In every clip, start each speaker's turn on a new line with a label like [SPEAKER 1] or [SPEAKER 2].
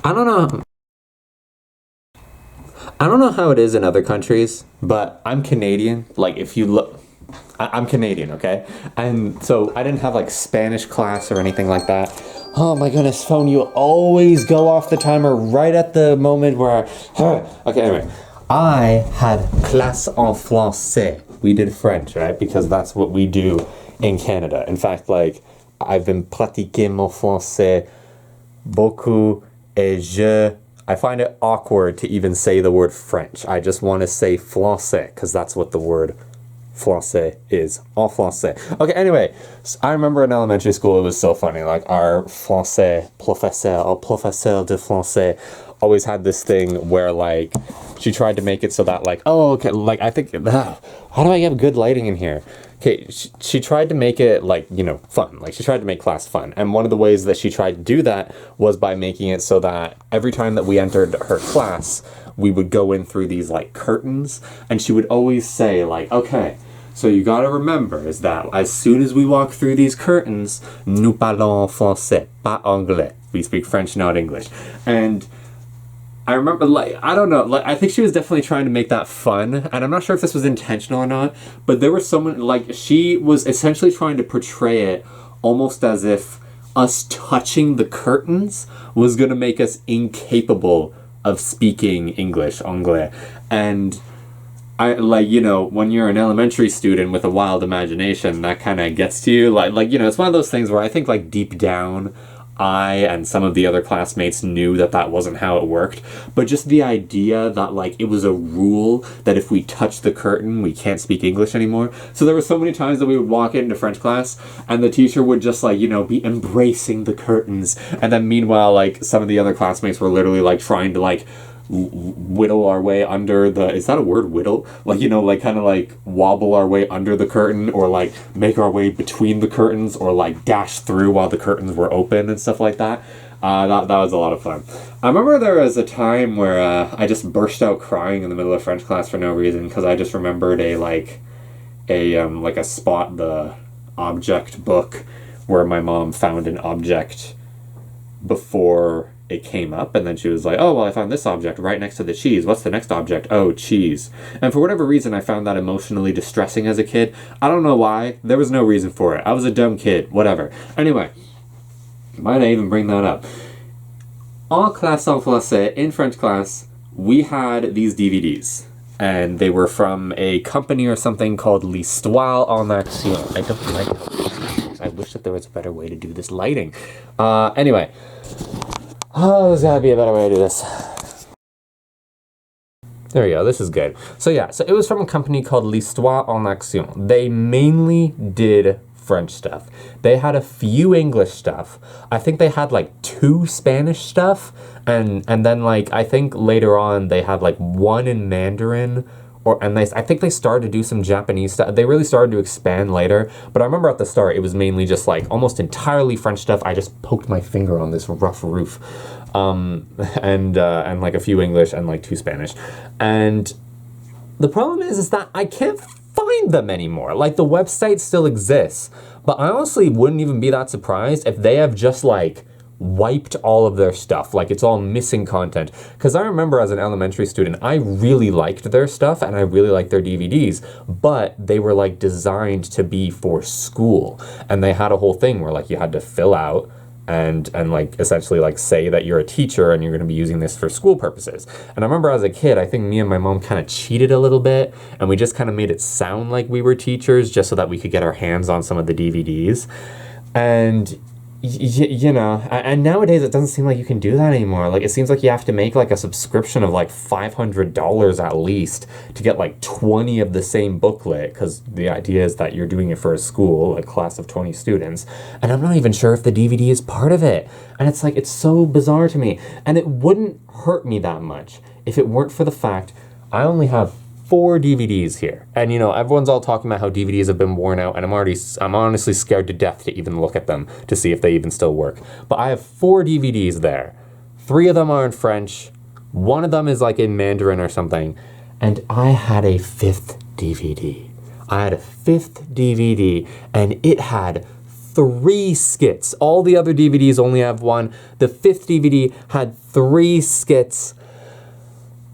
[SPEAKER 1] I don't know. I don't know how it is in other countries, but I'm Canadian. Like, if you look, I'm Canadian, okay? And so I didn't have like Spanish class or anything like that. Oh my goodness, phone, you always go off the timer right at the moment where okay, anyway. I had classe en français. We did French, right? Because that's what we do in Canada. In fact, like, I've been pratiquer mon français beaucoup et I find it awkward to even say the word French. I just want to say français because that's what the word français is. En français. Okay, anyway, so I remember in elementary school it was so funny. Like, our français professeur, or professeur de français, always had this thing where, like, she tried to make it so that, like, oh, okay, like, I think, how do I get good lighting in here? Okay, she tried to make it, like, you know, fun. Like, she tried to make class fun. And one of the ways that she tried to do that was by making it so that every time that we entered her class, we would go in through these, like, curtains. And she would always say, like, okay, so you gotta remember is that as soon as we walk through these curtains, nous parlons français, pas anglais. We speak French, not English. And I remember, like, I don't know, like, I think she was definitely trying to make that fun, and I'm not sure if this was intentional or not, but there was someone, like, she was essentially trying to portray it almost as if us touching the curtains was going to make us incapable of speaking English, anglais, and I, like, you know, when you're an elementary student with a wild imagination, that kind of gets to you, like, you know, it's one of those things where I think, like, deep down, I and some of the other classmates knew that that wasn't how it worked, but just the idea that, like, it was a rule that if we touch the curtain, we can't speak English anymore. So there were so many times that we would walk into French class and the teacher would just, like, you know, be embracing the curtains. And then meanwhile, like, some of the other classmates were literally, like, trying to, like, whittle our way under the, is that a word, whittle? Like, you know, like, kind of like wobble our way under the curtain, or like make our way between the curtains, or like dash through while the curtains were open and stuff like that. That was a lot of fun. I remember there was a time where I just burst out crying in the middle of French class for no reason, because I just remembered a spot, the object book, where my mom found an object before it came up, and then she was like, oh, well, I found this object right next to the cheese. What's the next object? Oh, cheese. And for whatever reason, I found that emotionally distressing as a kid. I don't know why. There was no reason for it. I was a dumb kid. Whatever. Anyway, why did I even bring that up? En classe en français, in French class, we had these DVDs. And they were from a company or something called L'Histoire en Action. I don't like it. I wish that there was a better way to do this lighting. Anyway. Oh, there's gotta be a better way to do this. There we go, this is good. So yeah, so it was from a company called L'Histoire en Action. They mainly did French stuff. They had a few English stuff. I think they had like 2 Spanish stuff, and then like I think later on they had like 1 in Mandarin, I think they started to do some Japanese stuff. They really started to expand later, but I remember at the start it was mainly just like almost entirely French stuff. I just poked my finger on this rough roof, and like a few English and like 2 Spanish, and the problem is that I can't find them anymore. Like, the website still exists, but I honestly wouldn't even be that surprised if they have just like wiped all of their stuff, like it's all missing content. Because I remember as an elementary student, I really liked their stuff and I really liked their DVDs, but they were like designed to be for school, and they had a whole thing where like you had to fill out and like essentially like say that you're a teacher and you're going to be using this for school purposes. And I remember as a kid, I think me and my mom kind of cheated a little bit, and we just kind of made it sound like we were teachers just so that we could get our hands on some of the DVDs. And you know, and nowadays it doesn't seem like you can do that anymore. Like, it seems like you have to make like a subscription of like $500 at least to get like 20 of the same booklet, because the idea is that you're doing it for a school, a class of 20 students, and I'm not even sure if the DVD is part of it. And it's like, it's so bizarre to me, and it wouldn't hurt me that much if it weren't for the fact I only have 4 DVDs here. And you know, everyone's all talking about how DVDs have been worn out, and I'm honestly scared to death to even look at them to see if they even still work. But I have 4 DVDs there. 3 of them are in French. 1 of them is like in Mandarin or something. And I had a 5th DVD. I had a 5th DVD, and it had 3 skits. All the other DVDs only have 1. The 5th DVD had 3 skits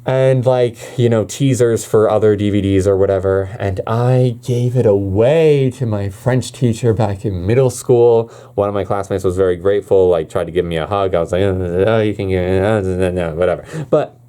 [SPEAKER 1] and like, you know, teasers for other DVDs or whatever. And I gave it away to my French teacher back in middle school. One of my classmates was very grateful, like tried to give me a hug. I was like, oh, you can get it, whatever. But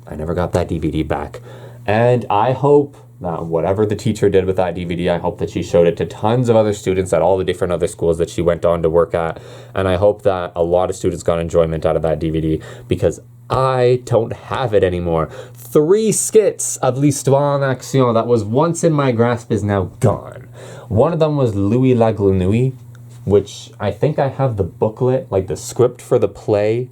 [SPEAKER 1] I never got that DVD back. And I hope that whatever the teacher did with that DVD, I hope that she showed it to tons of other students at all the different other schools that she went on to work at. And I hope that a lot of students got enjoyment out of that DVD, because I don't have it anymore. 3 skits of L'Histoire en Action that was once in my grasp is now gone. One of them was Louis La Grenouille, which I think I have the booklet, like the script for the play,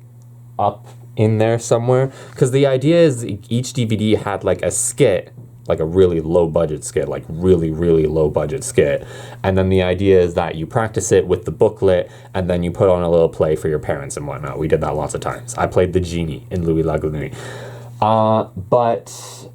[SPEAKER 1] up in there somewhere. Because the idea is each DVD had like a skit, like a really low budget skit, like really, really low budget skit. And then the idea is that you practice it with the booklet and then you put on a little play for your parents and whatnot. We did that lots of times. I played the genie in Louis La Grenouille. But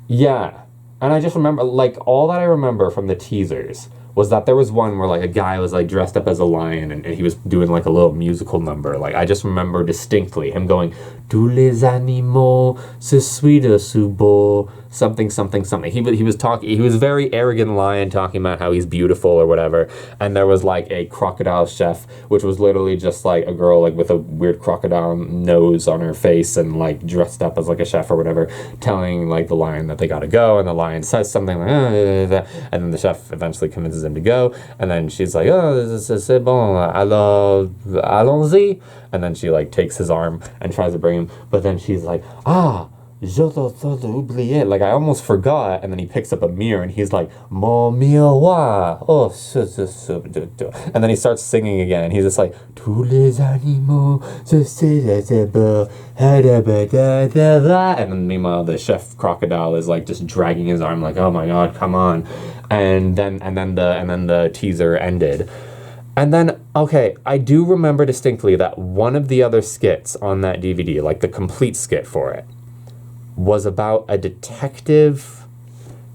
[SPEAKER 1] yeah, and I just remember, like, all that I remember from the teasers was that there was one where like a guy was like dressed up as a lion and he was doing like a little musical number. Like I just remember distinctly him going, tous les animaux se suivent sous beau, something, something, something. He was talking, he was a very arrogant lion talking about how he's beautiful or whatever. And there was like a crocodile chef, which was literally just like a girl like with a weird crocodile nose on her face and like dressed up as like a chef or whatever, telling like the lion that they gotta go. And the lion says something like, and then the chef eventually convinces him to go. And then she's like, oh, c'est bon, alors, allons-y. And then she like takes his arm and tries to bring him. But then she's like, ah, je t'ai oublié. Like I almost forgot. And then he picks up a mirror and he's like, mon miroir. Oh, and then he starts singing again. And he's just like, tous les animaux se suivent beau. And then meanwhile the chef crocodile is like just dragging his arm like, oh my god, come on. And then the teaser ended. And then, okay, I do remember distinctly that one of the other skits on that DVD, like the complete skit for it, was about a detective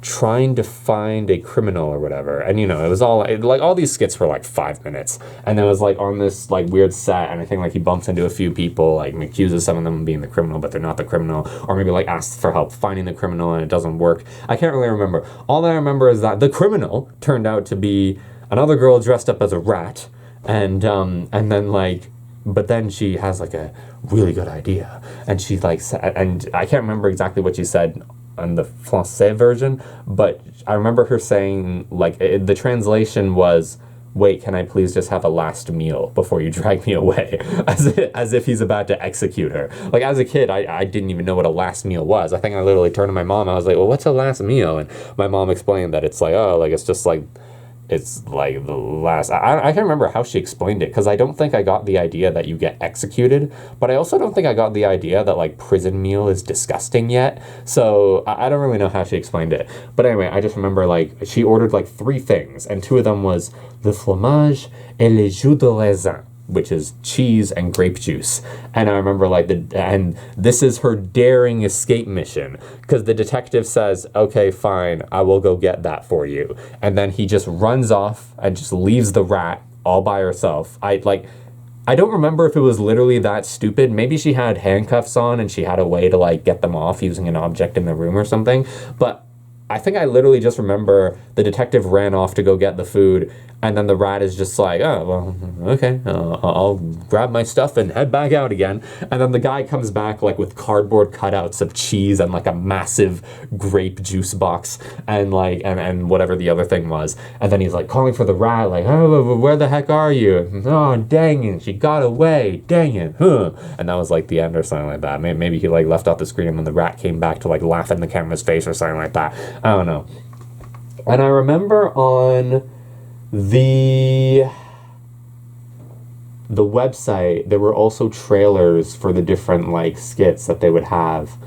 [SPEAKER 1] trying to find a criminal or whatever. And you know, it was all like all these skits were like 5 minutes, and it was like on this like weird set, and I think like he bumps into a few people, like and accuses some of them of being the criminal, but they're not the criminal, or maybe like asks for help finding the criminal and it doesn't work. I can't really remember. All that I remember is that the criminal turned out to be another girl dressed up as a rat, and then like, but then she has like a really good idea, and she like, and I can't remember exactly what she said on the Francais version, but I remember her saying like, the translation was, wait, can I please just have a last meal before you drag me away? As if he's about to execute her. Like as a kid, I didn't even know what a last meal was. I think I literally turned to my mom, I was like, well, what's a last meal? And my mom explained that it's like, oh, like it's just like, it's like the last, I can't remember how she explained it, because I don't think I got the idea that you get executed, but I also don't think I got the idea that like prison meal is disgusting yet. So I don't really know how she explained it. But anyway, I just remember like she ordered like 3 things, and 2 of them was the fromage et les jus de raisin, which is cheese and grape juice. And I remember like and this is her daring escape mission, because the detective says, okay, fine, I will go get that for you. And then he just runs off and just leaves the rat all by herself. I don't remember if it was literally that stupid. Maybe she had handcuffs on and she had a way to like get them off using an object in the room or something. But I think I literally just remember the detective ran off to go get the food, and then the rat is just like, oh, well, okay, I'll grab my stuff and head back out again. And then the guy comes back like with cardboard cutouts of cheese and like a massive grape juice box and like, and whatever the other thing was. And then he's like calling for the rat, like, oh, where the heck are you? Oh, dang it, she got away, dang it, huh? And that was like the end or something like that. Maybe he like left off the screen and then the rat came back to like laugh in the camera's face or something like that. I don't know. And I remember on the website, there were also trailers for the different like skits that they would have.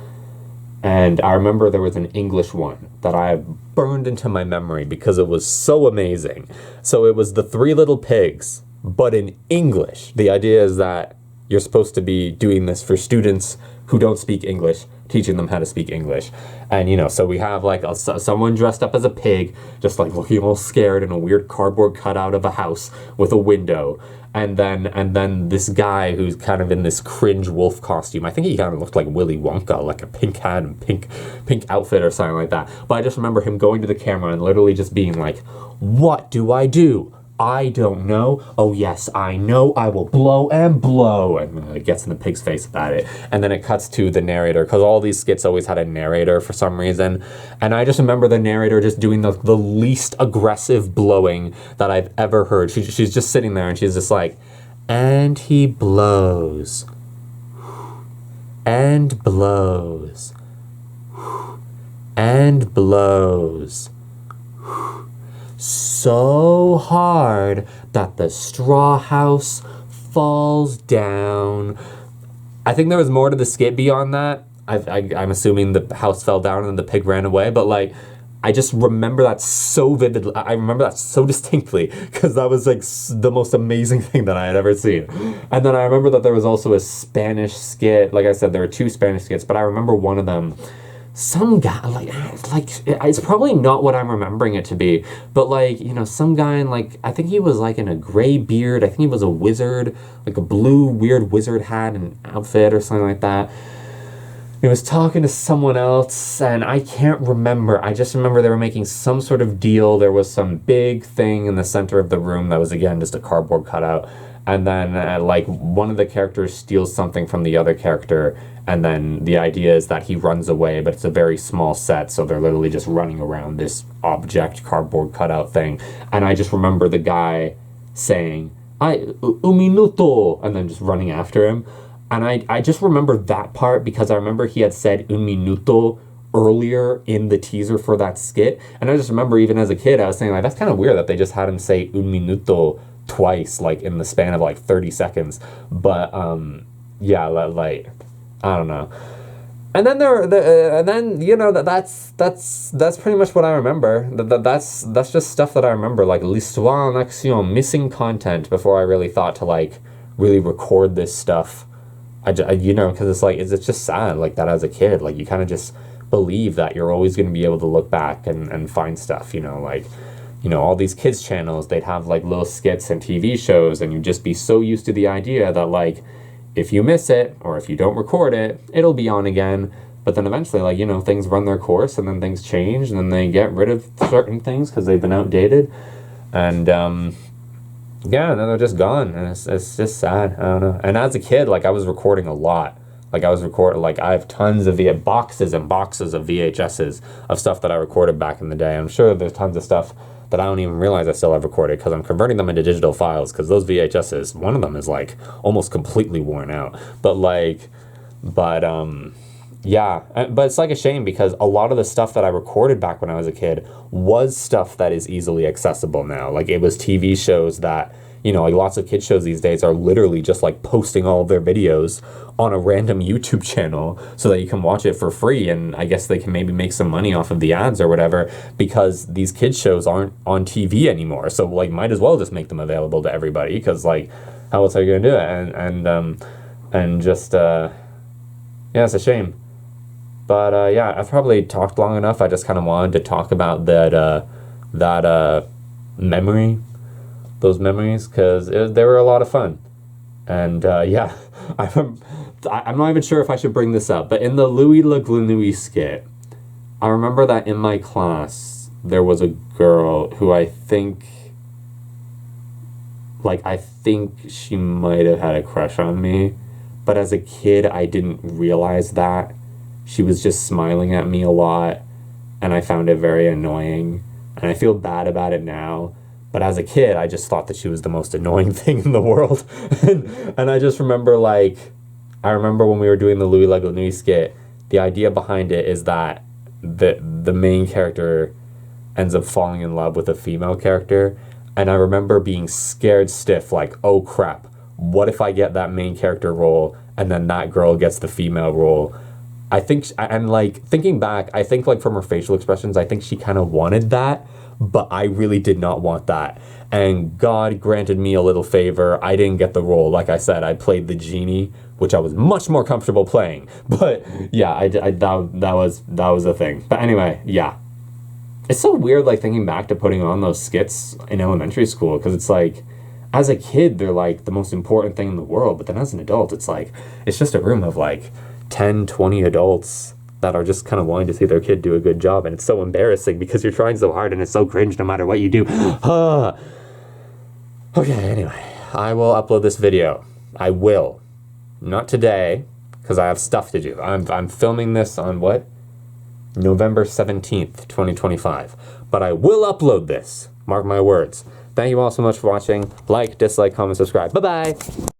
[SPEAKER 1] And I remember there was an English one that I burned into my memory because it was so amazing. So it was the 3 Little Pigs, but in English. The idea is that you're supposed to be doing this for students who don't speak English teaching them how to speak English. And, you know, so we have like someone dressed up as a pig, just like looking all scared in a weird cardboard cutout of a house with a window. And then this guy who's kind of in this cringe wolf costume. I think he kind of looked like Willy Wonka, like a pink hat and pink outfit or something like that. But I just remember him going to the camera and literally just being like, "What do I do? I don't know. Oh yes, I know. I will blow and blow." And it gets in the pig's face about it. And then it cuts to the narrator, because all these skits always had a narrator for some reason. And I just remember the narrator just doing the least aggressive blowing that I've ever heard. She's just sitting there and she's just like, "And he blows. And blows. And blows. So hard that the straw house falls down." I think there was more to the skit beyond that. I'm assuming the house fell down and the pig ran away, but like, I just remember that so vividly. I remember that so distinctly, because that was like the most amazing thing that I had ever seen. And then I remember that there was also a Spanish skit. Like I said, there were 2 Spanish skits, but I remember one of them. Some guy, like it's probably not what I'm remembering it to be, but like, you know, some guy in like, I think he was like in a gray beard. I think he was a wizard, like a blue weird wizard hat and outfit or something like that. He was talking to someone else, and I can't remember. I just remember they were making some sort of deal. There was some big thing in the center of the room that was, again, just a cardboard cutout. And then, like, one of the characters steals something from the other character, and then the idea is that he runs away, but it's a very small set, so they're literally just running around this object cardboard cutout thing. And I just remember the guy saying, un minuto, and then just running after him. And I just remember that part because I remember he had said un minuto earlier in the teaser for that skit. And I just remember even as a kid, I was saying, like, that's kind of weird that they just had him say un minuto twice, like in the span of like 30 seconds. But yeah, like, I don't know. And then and then, you know, that's pretty much what I remember. That's just stuff that I remember, like l'histoire en action, missing content before I really thought to like really record this stuff. You know, because it's like, it's just sad like that as a kid. Like, you kind of just believe that you're always going to be able to look back and find stuff, you know, like, you know, all these kids channels, they'd have like little skits and TV shows, and you'd just be so used to the idea that like, if you miss it or if you don't record it, it'll be on again. But then eventually, like, you know, things run their course and then things change and then they get rid of certain things because they've been outdated. And, yeah, and then they're just gone, and it's just sad. I don't know. And as a kid, like, I was recording a lot. Like, I have tons of boxes and boxes of VHSs of stuff that I recorded back in the day. I'm sure there's tons of stuff that I don't even realize I still have recorded because I'm converting them into digital files, because those VHSs, one of them is like almost completely worn out. Yeah, but it's like a shame because a lot of the stuff that I recorded back when I was a kid was stuff that is easily accessible now. Like, it was TV shows that, you know, like lots of kids shows these days are literally just like posting all of their videos on a random YouTube channel so that you can watch it for free. And I guess they can maybe make some money off of the ads or whatever, because these kids shows aren't on TV anymore. So like, might as well just make them available to everybody, because like, how else are you gonna do it? And just yeah, it's a shame. But yeah, I've probably talked long enough. I just kind of wanted to talk about that memory, those memories, because they were a lot of fun. And yeah, I'm not even sure if I should bring this up, but in the Louis Le Grenouille skit, I remember that in my class there was a girl who I think she might have had a crush on me, but as a kid I didn't realize that. She was just smiling at me a lot, and I found it very annoying, and I feel bad about it now. But as a kid, I just thought that she was the most annoying thing in the world. And I just remember, like, I remember when we were doing the Louis Le Grenouille skit, the idea behind it is that the main character ends up falling in love with a female character. And I remember being scared stiff, like, oh crap, what if I get that main character role and then that girl gets the female role? I think, and like, thinking back, I think like from her facial expressions, I think she kind of wanted that, but I really did not want that. And God granted me a little favor. I didn't get the role. Like I said, I played the genie which I was much more comfortable playing. But yeah, that was a thing. But anyway, yeah. It's so weird, like, thinking back to putting on those skits in elementary school, because it's like, as a kid, they're like the most important thing in the world, but then as an adult, it's like, it's just a room of like 10, 20 adults that are just kind of wanting to see their kid do a good job, and it's so embarrassing because you're trying so hard and it's so cringe no matter what you do. Okay, anyway, I will upload this video. I will. Not today, because I have stuff to do. I'm filming this on what? November 17th, 2025. But I will upload this. Mark my words. Thank you all so much for watching. Like, dislike, comment, subscribe. Bye-bye!